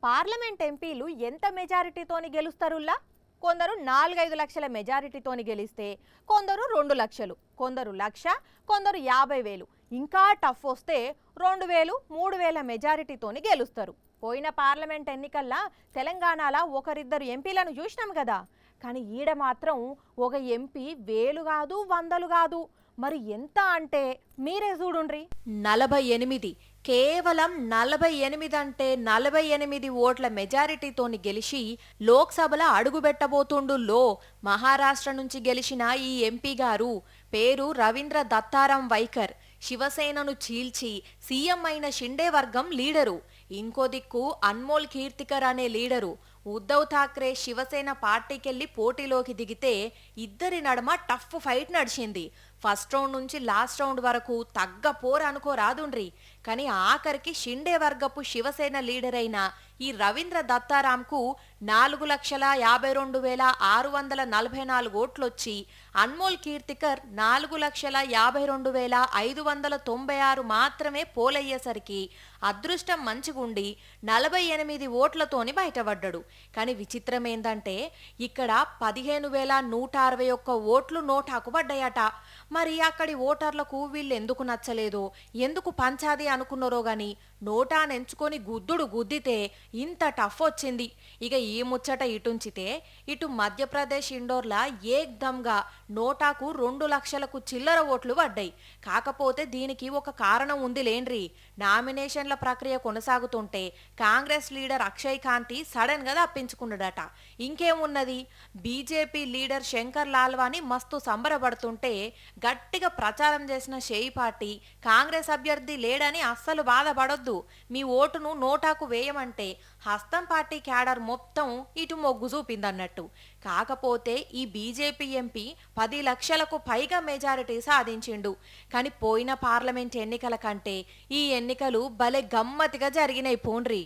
Parliament ఎంపీలు ఎంత మెజారిటీతోని గెలుస్తారుల్లా? కొందరు 4-5 లక్షల మెజారిటీతోని గెలిస్తే, కొందరు 2 లక్షలు, కొందరు లక్ష, కొందరు 50,000, ఇంకా టఫ్ వస్తే 2,000, 3,000 మెజారిటీతోని గెలుస్తారు. పోయిన పార్లమెంట్ ఎన్నికల్లో తెలంగాణలో ఒకరిద్దరు ఎంపీలను చూసినాం కదా. కానీ ఈడ మాత్రం ఒక ఎంపీ 1000 కాదు, 100 కాదు, మరి ఎంత అంటే మీరే చూడుండ్రి. 48, కేవలం 48 అంటే 48 ఓట్ల మెజారిటీతోని గెలిచి లోక్సభలో అడుగుబెట్టబోతుండు. మహారాష్ట్ర నుంచి గెలిచిన ఈ ఎంపీ గారు పేరు రవీంద్ర దత్తారాం వైకర్. శివసేనను చీల్చి సీఎం అయిన షిండే వర్గం లీడరు. ఇంకో దిక్కు అన్మోల్ కీర్తికర్ అనే లీడరు. ఉద్ధవ్ ఠాక్రే శివసేన పార్టీకెళ్లి పోటీలోకి దిగితే ఇద్దరి నడమ టఫ్ ఫైట్ నడిచింది. ఫస్ట్ రౌండ్ నుంచి లాస్ట్ రౌండ్ వరకు తగ్గ పోరు అనుకోరాదుండ్రి. కానీ ఆఖరికి షిండే వర్గపు శివసేన లీడర్ అయిన ఈ రవీంద్ర దత్తారాంకు 4,52,644 ఓట్లొచ్చి అన్మోల్ కీర్తికర్ 4,52,596 మాత్రమే పోలయ్యేసరికి అదృష్టం మంచిగుండి 48 ఓట్లతోని బయటపడ్డాడు. కానీ విచిత్రం ఏందంటే ఇక్కడ 15,161 ఓట్లు నోటాకు పడ్డాయట. మరి అక్కడి ఓటర్లకు వీళ్ళు ఎందుకు నచ్చలేదో, ఎందుకు పంచాది అనుకున్నారో గాని నోటానెంచుకొని గుద్దుడు గుద్దితే ఇంత టఫ్ వచ్చింది. ఇక ఈ ముచ్చట ఇటుంచితే ఇటు మధ్యప్రదేశ్ ఇండోర్లా ఏక్దమ్గా నోటాకు 2 లక్షలకు చిల్లర ఓట్లు పడ్డాయి. కాకపోతే దీనికి ఒక కారణం ఉంది లేండ్రి. నామినేషన్ల ప్రక్రియ కొనసాగుతుంటే కాంగ్రెస్ లీడర్ అక్షయ్ కాంతి సడన్ గా తప్పించుకున్నాడట. ఇంకేమున్నది, బీజేపీ లీడర్ శంకర్ లాల్వాని మస్తు సంబరపడుతుంటే గట్టిగా ప్రచారం చేసిన షేయి పార్టీ కాంగ్రెస్ అభ్యర్థి లేడని అస్సలు బాధపడొద్దు, మీ ఓటును నోటాకు వేయమంటే హస్తం పార్టీ క్యాడర్ మొత్తం ఇటు మొగ్గు చూపిందన్నట్టు. కాకపోతే ఈ బీజేపీ ఎంపీ 10 లక్షలకు పైగా మెజారిటీ సాధించిండు. కానీ పోయిన పార్లమెంట్ ఎన్నికల కంటే ఈ ఎన్నికలు భలే గమ్మతిగా జరిగినాయి పోండ్రి.